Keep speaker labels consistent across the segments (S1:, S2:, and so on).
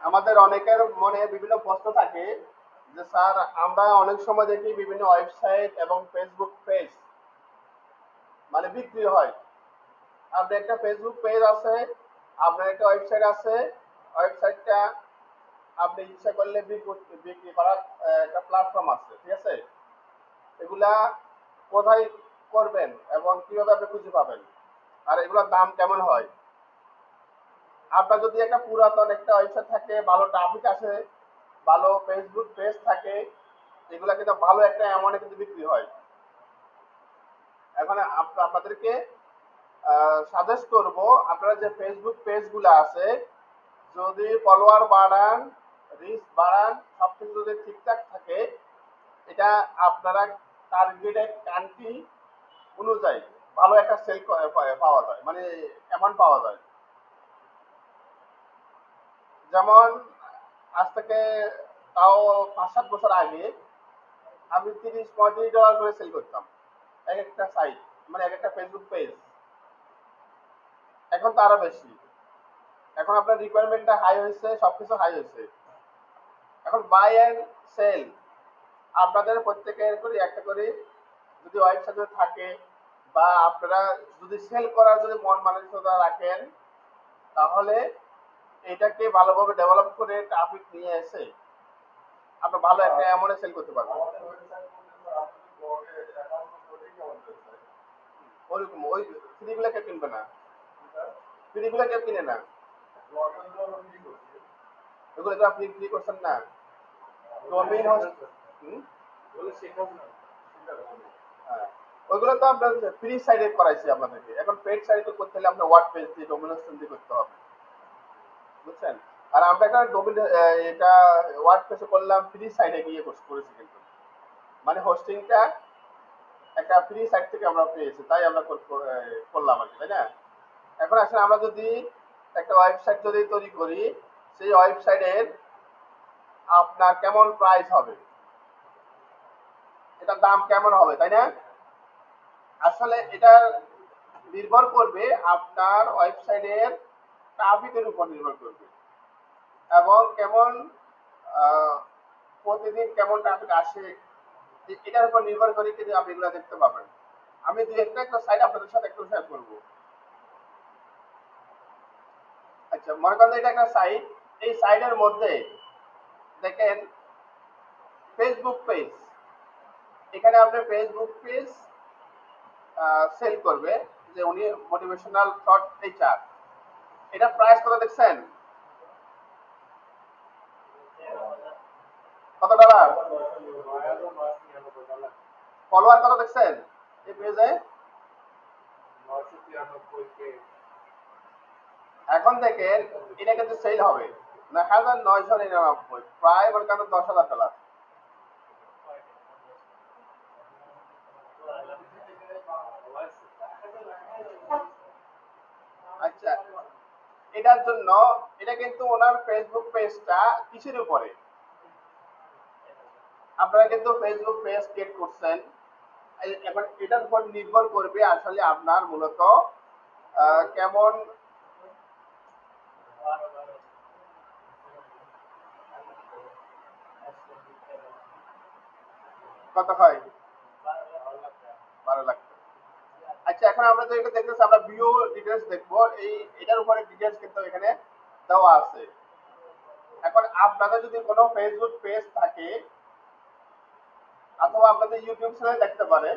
S1: আমাদের অনেকের মনে বিভিন্ন প্রশ্ন থাকে যে স্যার, আমরা অনেক সময় দেখি বিভিন্ন ওয়েবসাইট এবং ফেসবুক পেজ মানে বিক্রি হয়। আপনার একটা ফেসবুক পেজ আছে, আপনার একটা ওয়েবসাইট আছে, ওয়েবসাইটটা আপনি ইচ্ছা করলে বিক্রি করার একটা প্ল্যাটফর্ম আছে, ঠিক আছে? এগুলা কোথায় করবেন এবং কিভাবে আপনি খুঁজে পাবেন, আর এগুলোর দাম কেমন হয়? আপনার যদি একটা পুরাতন একটা ওয়েবসাইট থাকে, ভালো ট্রাফিক আসে, ভালো ফেসবুক পেজ থাকে, এগুলা কিন্তু ভালো একটা অ্যামাউন্টে কিন্তু বিক্রি হয়। এখন আপনাদেরকে সাজেস্ট করব, আপনারা যে ফেসবুক পেজগুলো আছে, যদি ফলোয়ার বাড়ান, রিচ বাড়ান, সবকিছু যদি ঠিকঠাক থাকে, এটা আপনারা টার্গেটেড কান্ট্রি অনুযায়ী ভালো একটা সেল পাওয়া যায়, মানে অ্যামাউন্ট পাওয়া যায়। যেমন আজ থেকে তাও 5-7 বছর আগে আমি $30-35 করে সেল করতাম এক একটা সাইট, মানে এক একটা ফেসবুক পেজ। এখন তো আরো বেশি। এখন আপনার রিকোয়ারমেন্টটা হাই হয়েছে, সবকিছু হাই হয়েছে। এখন বাই এন্ড সেল, আপনাদের প্রত্যেকের করে একটা করে যদি ওয়েবসাইট থাকে, বা আপনারা যদি সেল করার যদি মন মানসিকতা রাখেন, তাহলে এটাকে ভালোভাবে ডেভেলপ করে ট্রাফিক নিয়ে এসে আপনি ভালো একটা অ্যামাউন্টে সেল করতে পারবেন। ওইরকম ওই ফ্রিগুলো কেউ কিনবে না, ফ্রিগুলো কেউ কিনে না। ওগুলো তো আপনি ফ্রি করছেন না, ডোমেইন হোস্ট। হ্যাঁ, ওইগুলো তো আমরা ফ্রি সাইডে করাইছি আপনাদেরকে। এখন পেড সাইডে করতে হলে আপনার ওয়ার্ড পেজ দিয়ে ডোমেইন হোস্টিং দিয়ে করতে হবে, বুঝছেন? আর আমরা একটা ডোমেইন এটা ওয়ার্ড পেজে করলাম, ফ্রি সাইডে গিয়ে করেছি কিন্তু, মানে হোস্টিংটা একটা ফ্রি সাইট থেকে আমরা পেয়েছি, তাই আমরা করলাম আর কি, তাই না? এখন আসলে আমরা যদি একটা ওয়েবসাইট যদি তৈরি করি, সেই ওয়েবসাইটের আপনার কেমন প্রাইস হবে, এটার দাম কেমন হবে, তাই না? আসলে এটা নির্ভর করবে আপনার ওয়েবসাইটের ট্রাফিকের উপর নির্ভর করবে, এবং কেমন আহ, প্রতিদিন কেমন ট্রাফিক আসে, এটার উপর নির্ভর করে কিন্তু আপনি এগুলো দেখতে পাবেন। আমি দুই একটা সাইট আপনাদের সাথে একটু শেয়ার করবো। আচ্ছা, মনে করেন এটা একটা সাইট, এই সাইটের মধ্যে দেখেন ফেসবুক পেজ, এখানে আপনি ফেসবুক পেজ সেল করবে, যে উনি মোটিভেশনাল শর্ট টিচার, এটা প্রাইস কত দেখছেন? কত ডলার? ফলোয়ার কত দেখছেন এই পেজে? এখন দেখেন এটা কিন্তু সেল হবে 9,999, প্রায় মনে করেন $10,000। আচ্ছা, এটার জন্য এটা কিন্তু ওনার ফেসবুক পেজটা কিসের উপরে, আপনারা কিন্তু ফেসবুক পেজ ক্রিয়েট করছেন, এবার এটার উপর নির্ভর করবে আসলে আপনার মূলত কেমন কত হয়, 12 লাখ। আচ্ছা, এখন আমরা তো এটা দেখতেছি, আমরা ভিউ ডিটেলস দেখবো, এটার উপরে ডিটেলস কিন্তু এখানে দেওয়া আছে। এখন আপনাদের যদি কোনো ফেসবুক পেজ থাকে, অথবা আপনাদের ইউটিউব চ্যানেল দেখতে পারেন,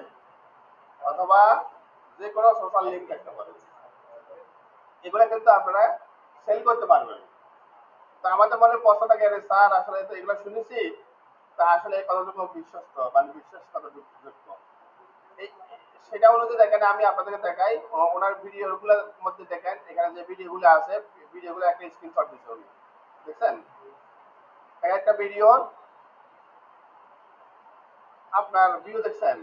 S1: অথবা যে কোনো সোশ্যাল লিঙ্ক দেখতে পারেন, এগুলো কিন্তু আপনারা সেল করতে পারবেন। তো আমাদের মনে প্রশ্ন থাকে, আরে স্যার আসলে তো এগুলো শুনেছি, তা আসলে কতটুকু বিশ্বস্ত, মানে বিশ্বাস কতটুকু যোগ্য, এই সেটা অনুযায়ী দেখেন, আমি আপনাদেরকে দেখাই। ওনার ভিডিওগুলোর মধ্যে দেখেন, এখানে যে ভিডিওগুলো আছে, ভিডিওগুলো একটা স্ক্রিনশট দিতে হবে, দেখছেন? একটা ভিডিও আপনার ভিউ দেখছেন?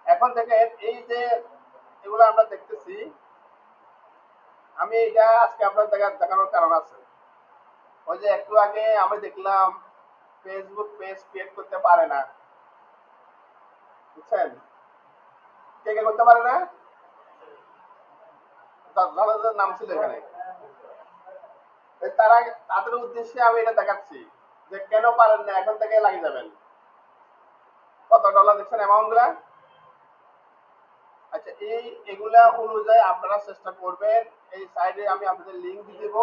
S1: এখন দেখেন এই যে এগুলো আমরা দেখতেছি, আমি এটা আজকে আপনার দেখানোর কারণ আছে। ওই যে একটু আগে আমি দেখলাম ফেসবুক পেজ ক্রিয়েট করতে পারে না, বুঝছেন? কে কে করতে পারে না? যাদের নাম ছিল এখানে, তারা, তাদের উদ্দেশ্যে আমি এটা দেখাচ্ছি যে কেন পারেন না, এখন থেকে লাগিয়ে যাবেন। কত ডলার দেখছেন অ্যামাউন্ট গুলা? আচ্ছা, এগুলা অনুযায়ী আপনারা চেষ্টা করবেন। এই সাইডে আমি আপনাদের লিংক দিয়ে দেবো,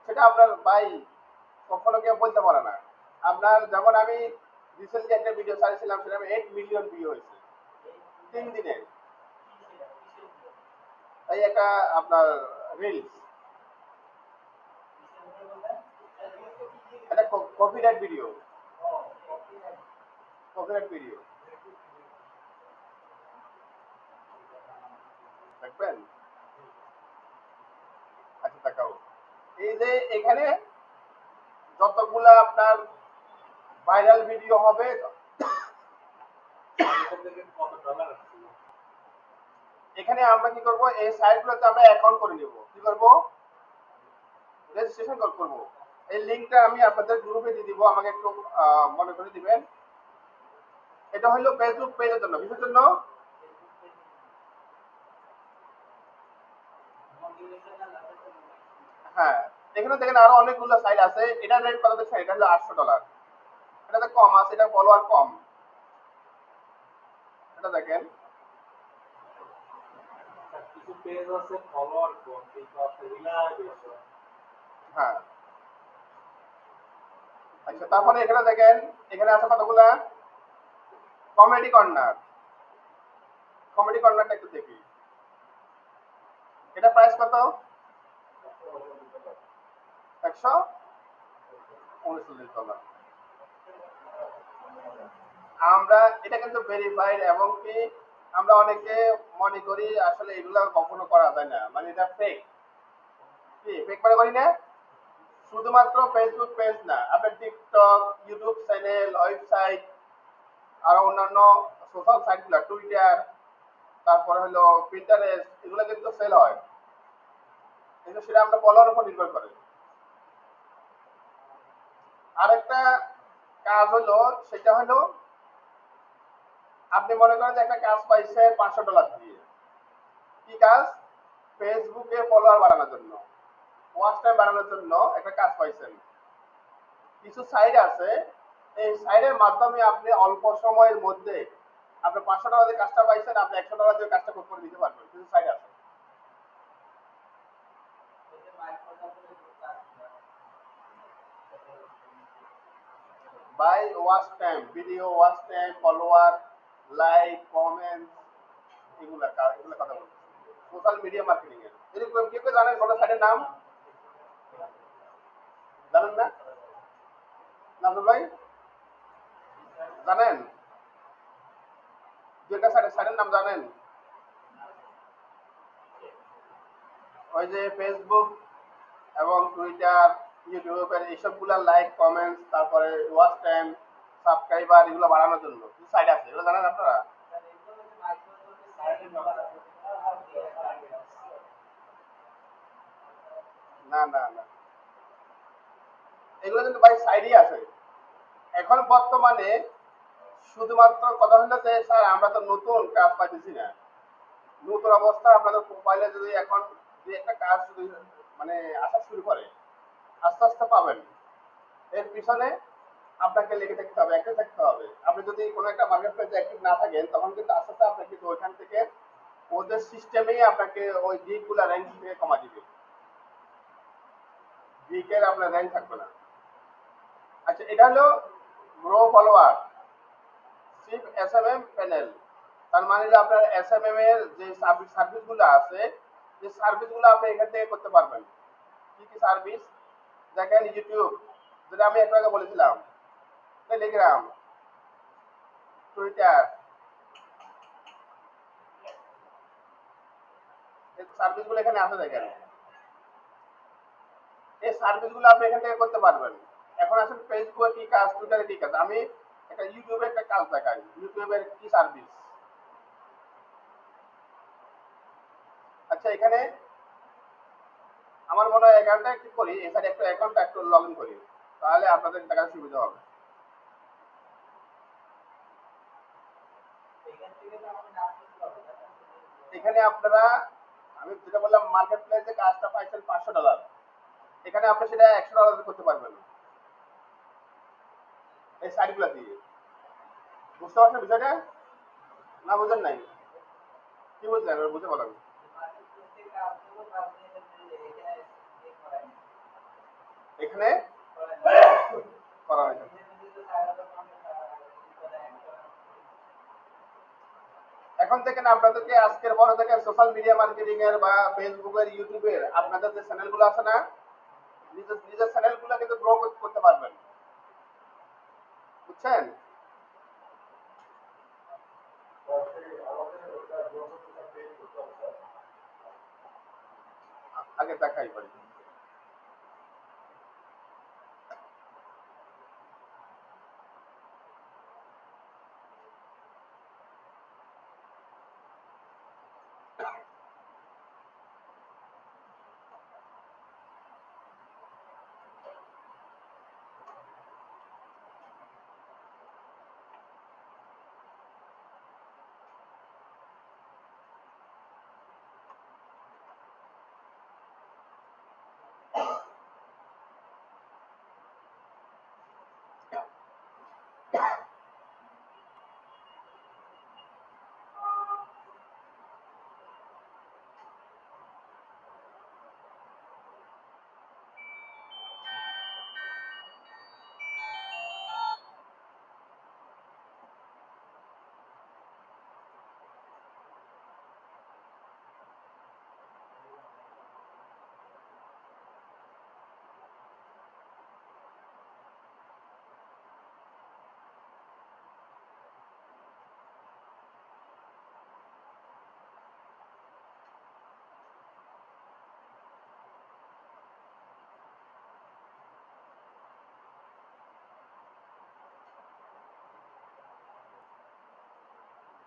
S1: সেটা আপনার ভাই কখনো কেউ বলতে পারে না। আপনার যেমন আমি রিসেন্টলি একটা ভিডিও ছাড়ছিলাম, সেটা 8 মিলিয়ন ভিউ হয়েছে 3 দিনে। এই একটা আপনার রিলস, এটা কপিরাইট ভিডিও, কপিরাইট ভিডিও দেখবেন। আচ্ছা দেখাও, এই যে এখানে যতগুলা আপনার ভাইরাল ভিডিও হবে, এখানে আমরা কি করব, এই সাইটগুলোতে আমরা অ্যাকাউন্ট করে নিব। কি করব? রেজিস্ট্রেশন করব। এই লিংকটা আমি আপনাদের গ্রুপে দিয়ে দিব, আমাকে একটু মনে করে দিবেন। এটা হলো ফেসবুক পেজের জন্য, কিসের জন্য? হ্যাঁ, এখানে দেখেন আরো অনেকগুলো সাইট আছে। এটা রেট কত দেখছেন? এটা হলো $800। এটাতে কম আছে, এটা ফলোয়ার কম। এটা দেখেন,
S2: কিছু পেজ আছে ফলোয়ার কম, কিন্তু আছে রিলায়েবল বেশি।
S1: হ্যাঁ। আচ্ছা, তারপরে এখানে দেখেন, এখানে আছে কতগুলা কমেডি কর্নার। কমেডি কর্নারটা একটু দেখি, এটা প্রাইস কত? $139। আমরা এটা কিন্তু ভেরিফাইড, এবং কি আমরা অনেকে মনে করি আসলে এগুলো কখনো করা যায় না, মানে এটা ফেক। কি ফেক মনে করি না? শুধুমাত্র ফেসবুক পেজ না, আপনার টিকটক, ইউটিউব চ্যানেল, ওয়েবসাইট, আর অন্যান্য সোশ্যাল সাইটগুলো, টুইটার, তারপরে হলো পিন্টারেস্ট, এগুলো কিন্তু সেল হয়, কিন্তু সেটা আমরা ফলোয়ার উপর নির্ভর করে। আরেকটা কাজ হলো, সেটা হলো আপনি মনে করেন যে একটা কাজ পাইছেন $500 দিয়ে। কি কাজ? ফেসবুকে ফলোয়ার বাড়ানোর জন্য, ওয়াচ টাইম বাড়ানোর জন্য একটা কাজ পাইছেন। কিছু সাইট আছে, এই সাইটের মাধ্যমে আপনি অল্প সময়ের মধ্যে আপনি $500 দিয়ে কাজটা পাইছেন, আপনি $100 দিয়ে কাজটা করে দিতে পারবেন। কিছু সাইট আছে। Buy watch time, video watch time, follower, like, comment, এগুলা এগুলা কথা বলছি সোশ্যাল মিডিয়া মার্কেটিং এর। এরকম কেউ কেউ জানেন কোন সাইটের নাম? জানেন না? নাজুল ভাই জানেন? দুইটা সাইটের নাম জানেন? ওই যে ফেসবুক এবং টুইটার, ইউটিউবের এইসবগুলা লাইক, কমেন্টস, তারপরে ওয়াচ টাইম, সাবস্ক্রাইবার, এগুলো বাড়ানোর জন্য কিছু সাইট আছে, এগুলো জানেন আপনারা? না না না, এগুলো কিন্তু ভাই সাইডই আছে। এখন বর্তমানে শুধুমাত্র কথা হলো যে স্যার আমরা তো নতুন কাজ পাইতেছি না। নতুন অবস্থা আপনাদের মোবাইলে যদি এখন যে একটা কাজ যদি মানে আসা শুরু করে, আস্তে আস্তে পাবেন। এর পিছনে আপনাকে লেগে থাকতে হবে, অ্যাক্টিভ থাকতে হবে। আপনি যদি কোনো একটা মার্কেট প্লেসে অ্যাক্টিভ না থাকেন, তখন কিন্তু আস্তে আস্তে আপনাকে কিন্তু ওইখান থেকে ওদের সিস্টেমেই আপনাকে ওই গিকগুলা র্যাঙ্ক থেকে কমা দিবে। গিকের আপনার র্যাঙ্ক থাকবে না। আচ্ছা, এটা হলো grow followership SMM panel. তার মানে হলো আপনার এসএমএম এর যে সার্ভিসগুলো আছে, যে সার্ভিসগুলো আপনি এখান থেকে করতে পারবেন। কি কি সার্ভিস? দেখেন, ইউটিউব, যেটা আমি একটু আগে বলেছিলাম, টেলিগ্রাম, টুইটার, এই সার্ভিসগুলো এখানে আছে দেখেন। এই সার্ভিসগুলো আপনি এখান থেকে করতে পারবেন। এখন আসেন ফেসবুকে কি কাজ, টুইটারে কি কাজ। আমি একটা ইউটিউবে একটা কাজ দেখাই, ইউটিউবের কি সার্ভিস। আচ্ছা, এখানে আমার মনে হয় অ্যাকাউন্টটা একটু করি, এখানে একটা অ্যাকাউন্টটা একটু লগ ইন করি, তাহলে আপনাদের দেখার সুবিধা হবে। এখানে আপনারা, আমি যেটা বললাম মার্কেট প্লেসে কাজটা পাইছেন $500, এখানে আপনি সেটা $100 করতে পারবেন এই সাইটগুলো দিয়ে। বুঝতে পারছেন বিষয়টা না? বুঝেন নাই? কি বুঝলেন বুঝে বলেন। এখানে করা হয়েছে। এখন থেকে না আপনাদেরকে আজকের পরে থেকে সোশ্যাল মিডিয়া মার্কেটিং এর বা ফেসবুকের ইউটিউবের আপনাদের যে চ্যানেলগুলো আছে না, নিজের নিজের চ্যানেলগুলো কিন্তু গ্রো করতে পারবেন। বুঝছেন? আগে দেখাই পারি।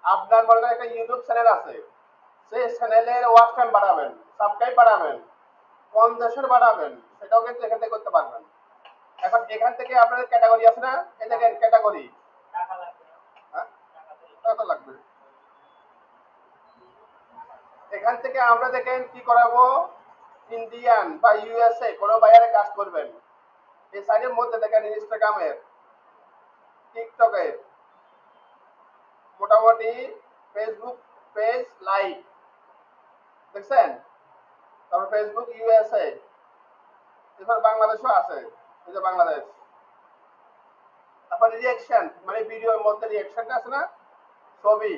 S1: আপনার বলেন একটা ইউটিউব চ্যানেল আছে, সেই চ্যানেলের ওয়াচ টাইম বাড়াবেন, সাবস্ক্রাইব বাড়াবেন, কনজাসন বাড়াবেন, সেটাও কিন্তু এখান থেকে করতে পারবেন। এখন এখান থেকে আপনাদের ক্যাটাগরি আছে না, এই দেখেন ক্যাটাগরি। হ্যাঁ, টাকা লাগবে। এখান থেকে আমরা দেখেন কি করাবো, ইন্ডিয়ান বা ইউএসএ কোন বাইরে কাজ করবেন, এই সাইডের মধ্যে দেখেন ইনস্টাগ্রামের, টিকটকের, মোটামুটি ফেসবুক পেজ লাইক দেখছেন, তারপর ফেসবুক ইউএসএ, এবার বাংলাদেশও আছে, এই যে বাংলাদেশ। তারপর রিঅ্যাকশন, মানে ভিডিওর মধ্যে রিঅ্যাকশনটা আছে না, ছবি।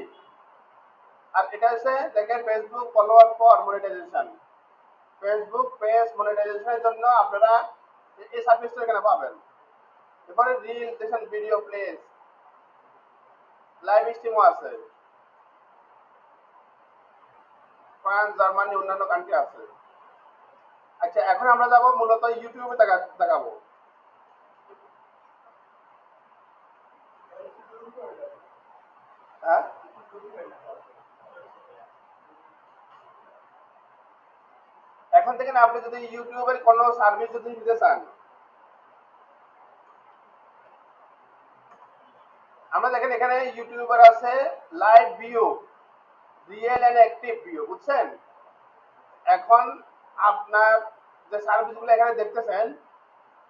S1: আর এটা হচ্ছে দেখেন Facebook follower for monetization, Facebook page মনিটাইজেশনের জন্য আপনারা এই সার্ভিসটা এখানে পাবেন। এরপরে রিল দেখেন, ভিডিও প্লেস, লাইভ স্ট্রিমও আছে, ফ্রান্স, জার্মানি, অন্যান্য কান্ট্রি আছে। আচ্ছা, এখন আমরা যাব মূলত ইউটিউবে দেখাবো। হ্যাঁ, এখন থেকে না আপনি যদি ইউটিউবের কোনো সার্ভিস যদি নিতে চান, আমরা দেখেন এখানে ইউটিউবার আছে live view, real and active view, বুঝছেন? এখন আপনার যে সার্ভিসগুলো এখানে দেখতেছেন,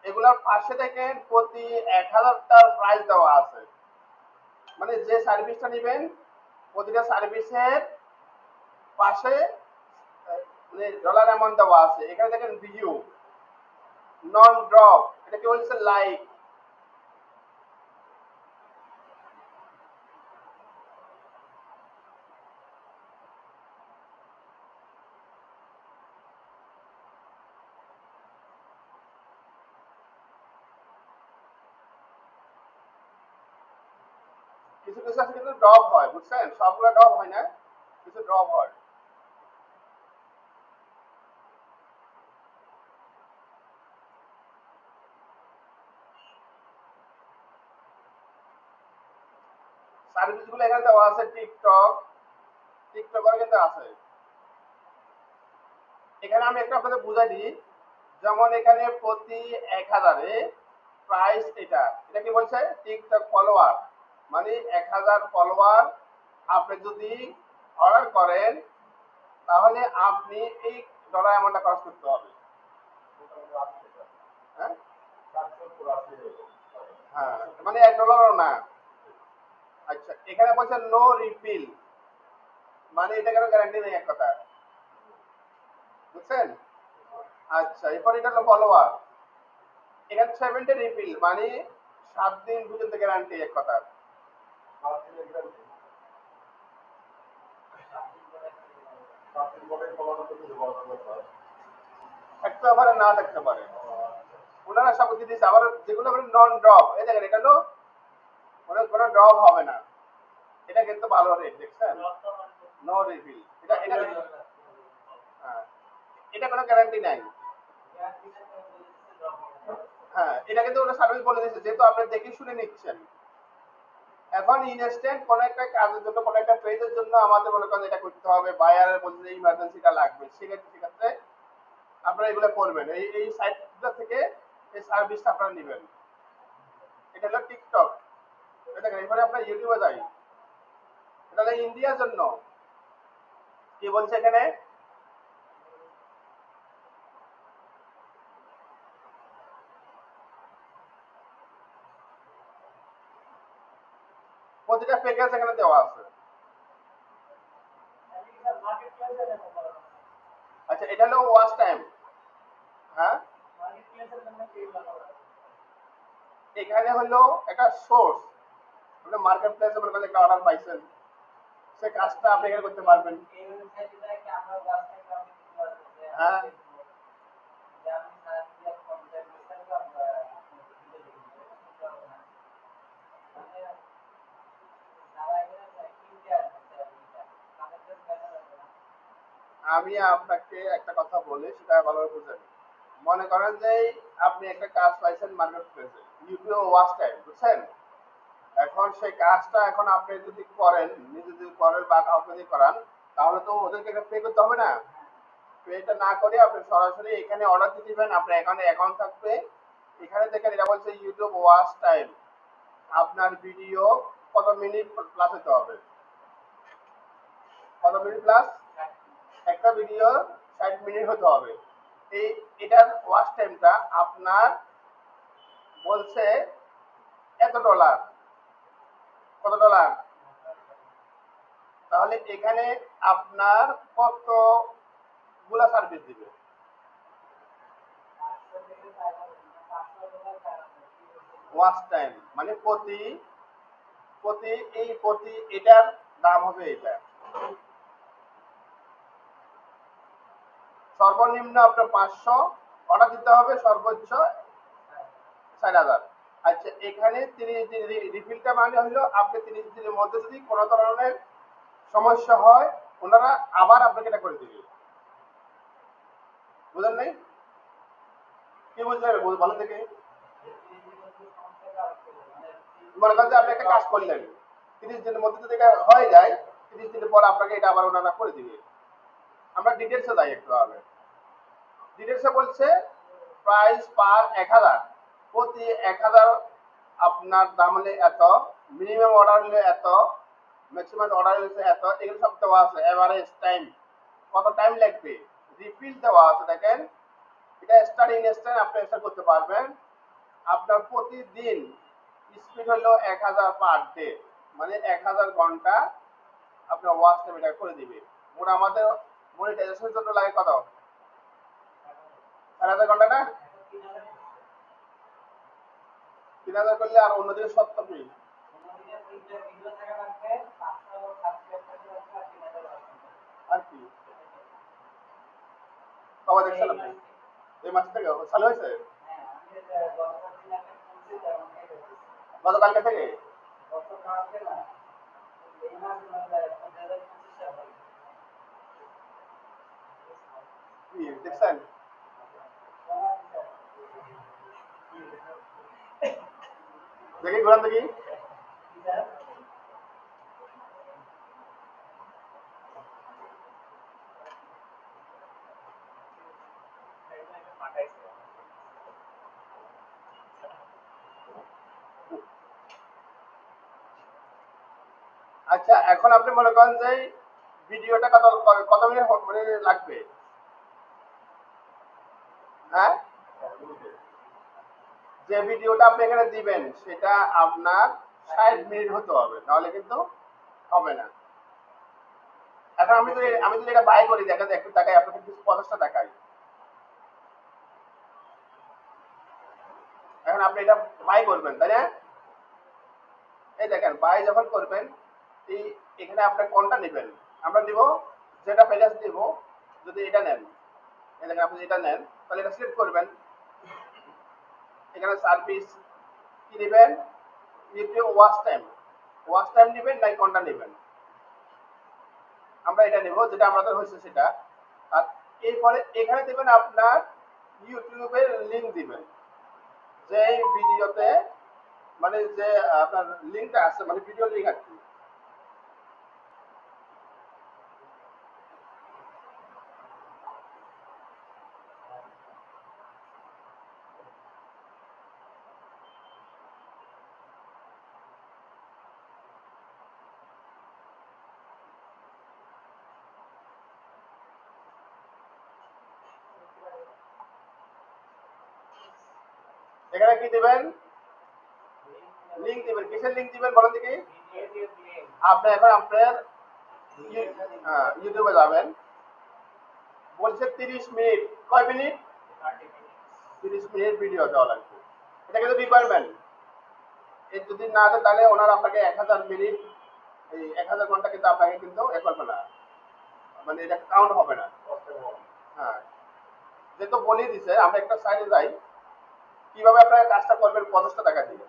S1: এগুলোর পাশে দেখেন প্রতি 1000টার প্রাইস দেওয়া আছে। মানে যে সার্ভিসটা নেবেন প্রতিটা সার্ভিসের পাশে মানে ডলার অ্যামাউন্ট দেওয়া আছে। এখানে দেখেন ভিউ, নন ড্রপ, এটা কি বলছে, লাইক। কিছু কিছু আছে কিন্তু ড্রপ হয়, বুঝছেন? সবগুলো ড্রপ হয় না, কিছু ড্রপ হয়। সার্ভিসগুলো এখানে দেওয়া আছে, টিকটক, টিকটকের কিন্তু আছে। এখানে আমি একটা আপনাদের বুঝাই দিই, যেমন এখানে প্রতি 1000-এ প্রাইস এটা কি বলছে টিকটক ফলোয়ার, মানে 1000 ফলোয়ার আপনি যদি অর্ডার করেন তাহলে আপনি এই ডলার অ্যামাউন্টটা খরচ করতে হবে। হ্যাঁ হ্যাঁ, মানে $1 না। আচ্ছা, এখানে বলছে নো রিফিল, মানে এটা কোনো গ্যারান্টি নেই এক কথা, বুঝছেন? আচ্ছা, এরপর এটা হলো ফলোয়ার, এখানে 7 ডে রিফিল, মানে 7 দিন পর্যন্ত গ্যারান্টি এক কথা। থাকতে পারে না থাকতে পারে, ওনারা সব দিয়ে দিচ্ছে। আবার যেগুলো নন ড্রপ, এই দেখেন এটা হলো কোনো ড্রপ হবে না, এটা কিন্তু ভালো রেট, দেখছেন? নো রিফিল, এটা এটা হ্যাঁ, এটা কোনো গ্যারান্টি নাই। হ্যাঁ, এটা কিন্তু ওরা সার্ভিস বলে দিচ্ছে, যেহেতু আপনি দেখে শুনে নিচ্ছেন। এখন ইনস্ট্যান্ট কোনো একটা কাজের জন্য, কোনো একটা পেজের জন্য আমাদের মনে করেন এটা করতে হবে, বায়ারের বলছে যে ইমার্জেন্সিটা লাগবে, সেক্ষেত্রে আপনারা এগুলো করবেন, এই সাইটগুলো থেকে এই সার্ভিসটা আপনারা নেবেন। এটা হলো টিকটক, এটা এবারে আপনার ইউটিউবে যাই, এটা হলো ইন্ডিয়ার জন্য। কি বলছে এখানে? প্রতিটা প্যাকেজ এখানে দেওয়া আছে। আচ্ছা, এটা হলো ওয়াচ টাইম। হ্যাঁ, এখানে হলো একটা সোর্স, আপনি মার্কেট প্লেসে মনে করেন একটা অর্ডার পাইছেন, সে কাজটা আপনি এখানে করতে পারবেন। হ্যাঁ, আমি আপনাকে একটা কথা বলি, সেটা ভালোভাবে বুঝেন। মনে করেন যে আপনি একটা কাজ পাইছেন মার্কেট প্লেসে, ইউটিউব ওয়াচ টাইম, বুঝছেন? এখন সেই কাজটা এখন আপনি যদি করেন, নিজে যদি করেন বা কাউকে যদি করান, তাহলে তো ওদেরকে পে করতে হবে না। পেটা না করে আপনি সরাসরি এখানে অর্ডার দিয়ে দিবেন, আপনার এখানে অ্যাকাউন্ট থাকবে। এখানে দেখেন এটা বলছে ইউটিউব ওয়াচ টাইম, আপনার ভিডিও কত মিনিট প্লাস হতে হবে, কত মিনিট প্লাস, একটা ভিডিও 60 মিনিট হতে হবে। এটার ওয়াচ টাইমটা আপনার বলছে এত ডলার, কত ডলার, তাহলে এখানে আপনার কতগুলা সার্ভিস দিবে? ওয়াচ টাইম মানে প্রতি প্রতি এই প্রতি এটার দাম হবে এটা, সর্বনিম্ন আপনার 500 অর্ডার দিতে হবে, সর্বোচ্চ 4000। আচ্ছা, এখানে 30 দিন রিফিলটা মানে হলো আপনি 30 দিনের মধ্যে যদি কোনো ধরনের সমস্যা হয়, ওনারা আবার আপনাকে এটা করে দিবে। বুঝলেন নাই? কি বুঝলেন বলেন দেখি। মনে করেন যে আপনি একটা কাজ করলেন, 30 দিনের মধ্যে যদি এটা হয়ে যায়, 30 দিনের পর আপনাকে এটা আবার ওনারা করে দিবে। আমরা ডিটেলসে যাই একটু আগে। ডিটেলসে বলছে প্রাইস পার 1000, প্রতি 1000 আপনার দাম হলে এত, মিনিমাম অর্ডার হলে এত, ম্যাক্সিমাম অর্ডার হলে এত, এগুলো সব দেওয়া আছে। এভারেজ টাইম কত টাইম লাগবে, রিফিল দেওয়া আছে, দেখেন এটা স্টার্ট ইনস্ট্যান্ট আপনি স্টার্ট করতে পারবেন। আপনার প্রতিদিন স্পিড হলো 1000 পার ডে, মানে 1000 ঘন্টা আপনার ওয়াচ টাইম এটা করে দিবে। মোট আমাদের মনিটাইজেশনের জন্য লাগে কত, 4000 ঘন্টা না? 3000 করলে আর অন্যদিকে 70 মিনিট। আর কি কবে দেখছেন আপনি? এই মাস থেকে চালু হয়েছে? গতকালকে থেকে কি দেখছেন? দেখি ঘুরান দেখি। আচ্ছা, এখন আপনি মনে করেন যে ভিডিওটা কত কত মিনিট মানে লাগবে? হ্যাঁ, যে ভিডিওটা আপনি এখানে দিবেন সেটা আপনার 60 মিনিট হতে হবে, নাহলে কিন্তু হবে না। এখন আমি যদি এটা বাই করি, দেখেন একটু টাকায় আপনাকে কিছু 50টা টাকায়, এখন আপনি এটা বাই করবেন, তাই না? এই দেখেন বাই যখন করবেন, এই এখানে আপনি কোনটা নেবেন? আমরা দিব যেটা প্যাকেজ দিব। যদি এটা নেন, এই দেখেন আপনি এটা নেন, তাহলে এটা সিলেক্ট করবেন। এখানে সার্ভিস কি নেবেন? ইউটিউব ওয়াচ টাইম নেবেন নাকি কোনটা নেবেন? আমরা এটা নেব যেটা আমাদের হয়েছে সেটা। আর এরপরে এখানে দেবেন আপনার ইউটিউবের লিংক দিবেন, যে ভিডিওতে মানে যে আপনার লিংকটা আছে, মানে ভিডিও লিংক আর কি। এখানে কি দিবেন? লিংক দিবেন। কিসের লিংক দিবেন বলেন দেখি? আপনি এখন আপনার ইউটিউবে যাবেন, বলছে 30 মিনিট। কয় মিনিট? 30 মিনিট ভিডিও দেওয়া লাগবে। এটা কিন্তু রিকোয়ারমেন্ট। এর যদি না দেয় তাহলে ওনার আপনাকে 1000 মিনিট, এই 1000 ঘন্টা কিন্তু আপনাকে কিন্তু এ করবে না, মানে এটা কাউন্ট হবে না। হ্যাঁ, যেহেতু বলেই দিছে, আমরা একটা সাইডে যাই কিভাবে আপনারা কাজটা করবেন 50টা টাকা দিয়ে।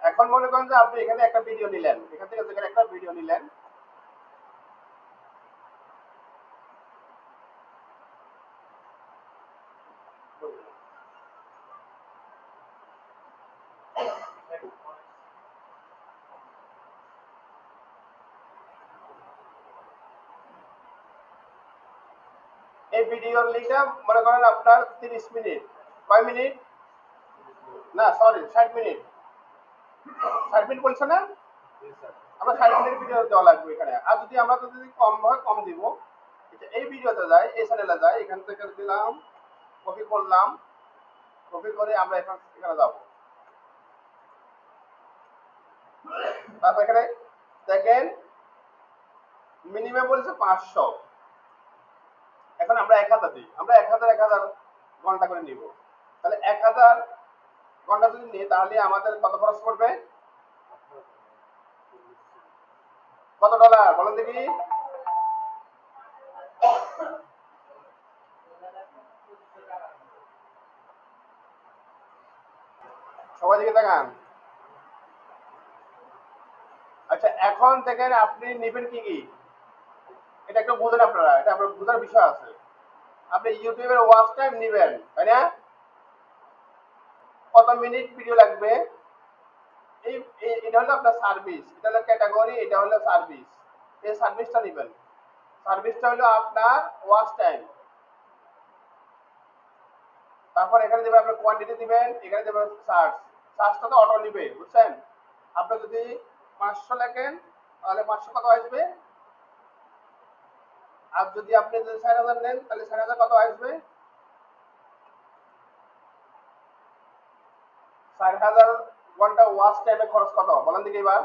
S1: এখন মনে করেন যে আপনি এখানে একটা ভিডিও নিলেন, এখান থেকে যেখানে একটা ভিডিও নিলেন, এই ভিডিওর লিঙ্কটা মনে করেন আপনার 30 মিনিট। কয় মিনিট? না সরি, 60 মিনিট। 60 মিনিট বলছে না? আমরা 60 মিনিট ভিডিও দেওয়া লাগবে এখানে। আর যদি আমরা তো যদি কম হয় কম দিব। এই ভিডিওতে যাই, এই চ্যানেলে যাই, এখান থেকে দিলাম, কপি করলাম, কপি করে আমরা এখানে যাব। তারপর এখানে দেখেন মিনিমাম বলছে 500। এখন আমরা 1000 দিই, আমরা 1000 ঘন্টা করে নিব। তাহলে 1000 ঘন্টা যদি নিই তাহলে আমাদের কত খরচ পড়বে? কত ডলার বলেন দেখি? সবাই দিকে তাকান। আচ্ছা, এখন দেখেন আপনি নেবেন কি কি, এটা একটু বুঝেন আপনারা, এটা আপনার বোঝার বিষয় আছে। আপনি ইউটিউবের ওয়াচ টাইম নেবেন, তাই না? কত মিনিট ভিডিও লাগবে? এই এটা হলো আপনার সার্ভিস, এটা হলো ক্যাটাগরি, এটা হলো সার্ভিস। এই সার্ভিসটা নেবেন। সার্ভিসটা হলো আপনার ওয়াচ টাইম। তারপর এখানে দেবেন আপনার কোয়ান্টিটি দিবেন, এখানে দেবেন সার্চটা তো অটো নিবে, বুঝছেন? আপনি যদি 500 লেখেন তাহলে 500 কত আসবে? আর যদি আপনি 4000 নেন তাহলে 4000 কত আসবে? 4000 ঘন্টা ওয়াচ টাইমে খরচ কত বলেন দেখি এবার?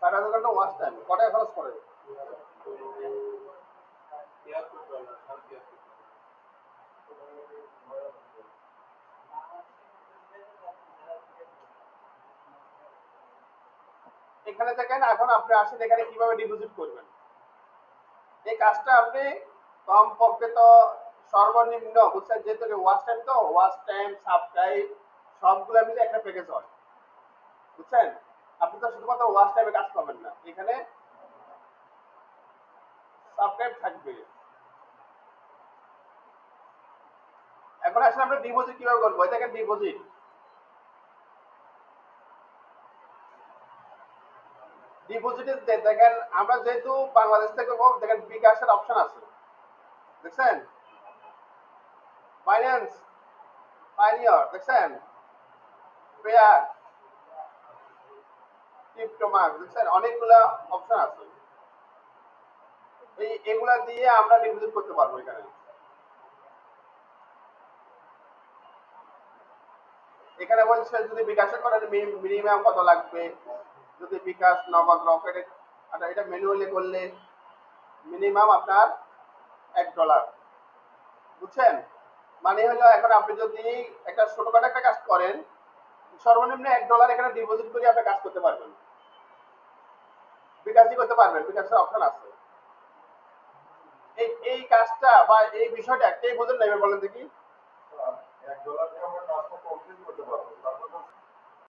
S1: 4000 ঘন্টা ওয়াচ টাইম কত খরচ করে? এখানে দেখেন, এখন আপনি আসেন এখানে কিভাবে ডিপোজিট করবেন। এই কাজটা আপনি কমপক্ষে তো সর্বনিম্ন, বুঝছেন, যেহেতু ওয়াচ টাইম, তো ওয়াচ টাইম সাবস্ক্রাইব সবগুলো মিলে একটা প্যাকেজ হয়, বুঝছেন? আপনি তো শুধুমাত্র ওয়াচ টাইমে কাজ পাবেন না, এখানে সাবস্ক্রাইব থাকবে। এখন আসলে আমরা ডিপোজিট কিভাবে করবো? এই দেখেন ডিপোজিট। ডিপোজিটে দেখেন আমরা যেহেতু বাংলাদেশ থেকে করবো, দেখেন বিকাশের অপশন আছে, দেখছেন? ফাইন্যান্স, পাইনিয়র, দেখছেন? পেয়ার, ক্রিপ্টোমার্ক, দেখছেন? অনেকগুলা অপশন আছে। এগুলা দিয়ে আমরা ডিপোজিট করতে পারবো এখানে। এখানে বলছে যদি বিকাশে করেন মিনিমাম কত লাগবে, যদি বিকাশ নগদ রকেটে, আচ্ছা এটা ম্যানুয়ালি করলে মিনিমাম আপনার $1, বুঝছেন? মানে হলো এখন আপনি যদি একটা ছোটখাটো একটা কাজ করেন, সর্বনিম্ন $1 এখানে ডিপোজিট করে আপনি কাজ করতে পারবেন, বিকাশই করতে পারবেন, বিকাশের অপশন আছে। এই কাজটা বা এই বিষয়টা একটাই বোঝেন না, এবার বলেন দেখি।
S3: $1 দিয়ে আমরা কাজটা কমপ্লিট করতে পারবো, তার